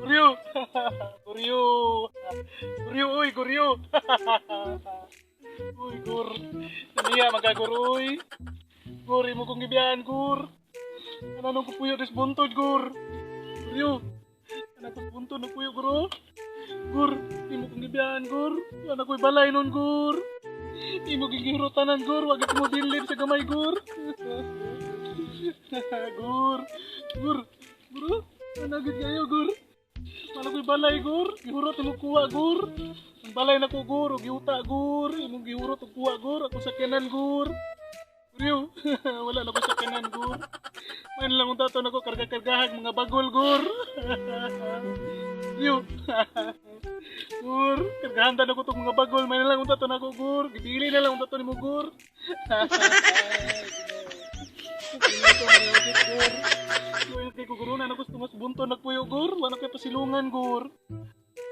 Guryo! Guryo! Guryo, uy, guryo! Uy, gur. Naniya, magagur, uy. Gur, imo kong ibiyaan, gur. Anong kupuyo des buntod, gur. Guryo! Anak ko buntod ng puyo, gur. Gur, imo kong ibiyaan, gur. Anak ko'y balay nun, gur. Imo gigirotanan, gur. Wag ito mo bilid sa gamay, gur. Gur. Gur. Gur. Anagid kayo, gur. Wala ko'y balay, gur. Gihurot mo kuha, gur. Ang balay na ko, gur. O giuta, gur. Imong gihurot o kuha, gur. Ako sa kanan, gur. Guryo. Wala na ko sa kanan, gur. May nalang kung tato na ko karga-kargahag mga bagol, gur. Guryo. Gur. Kargahan na ko itong mga bagol. May nalang kung tato na ko, gur. Gibili na lang kung tato ni mo, gur. Kay ko guro na gusto mas bunto nagpuyo, gur. Wala kay pasilungan, gur.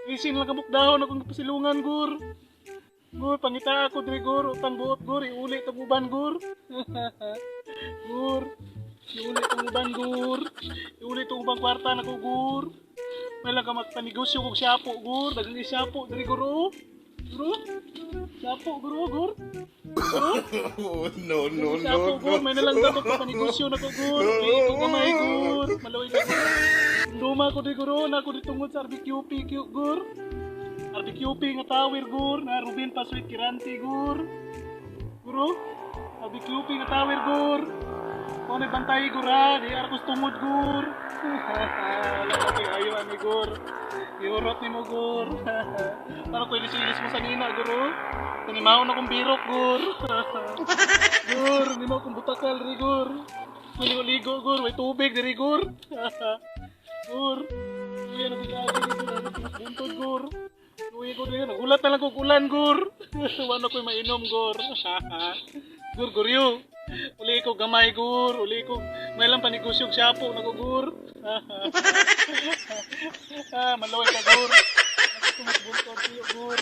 Isin lang kamuk dahon akong pasilungan, gur. Gur, pangita ako diri, gur. Utang buot, gur. Iuli itong uban, gur. Gur. Iuli itong uban, gur. Iuli itong ubang kwarta na ko, gur. May lang ka magpanegosyo kong siyapo, gur. Dagang siyapo diri, guro. Guro? Siyapo, guro, gur. No, no, Siyapo, no, gur. no. May nalang ka magpanegosyo na ko, gur. May ito kamay, gur. Malaway na, gur. Luma ko di, guro. Na ako di tungod sa RBQP, gur. RBQP nga tawir, gur. Na Rubin Pasuit Kiranti, gur. Guro? RBQP nga tawir, gur. Kung may bantay, gur, ha. Di arapos tungod, gur. Alam ko ayo ani, gur. Iurot ni mo, gur. Para ko ilis-ilis mo sa nina, guro. Tanimaw na kong birok, gur. Gur, hindi mo akong butakal, ri, gur. Maligo-ligo, gur. May tubig, diri, gur. Gur. Uy, ano kagagi, gur. Ano buntod, gur. Uy, gur, nagulat na lang kong ulan, gur. Wala ko'y mainom, gur. Gur, guryo. Uli ko gamay, gur. Uli ko may lang panigusyog siyapo na ko, gur. Malaway ka, gur. Nagutumot buntod, gur.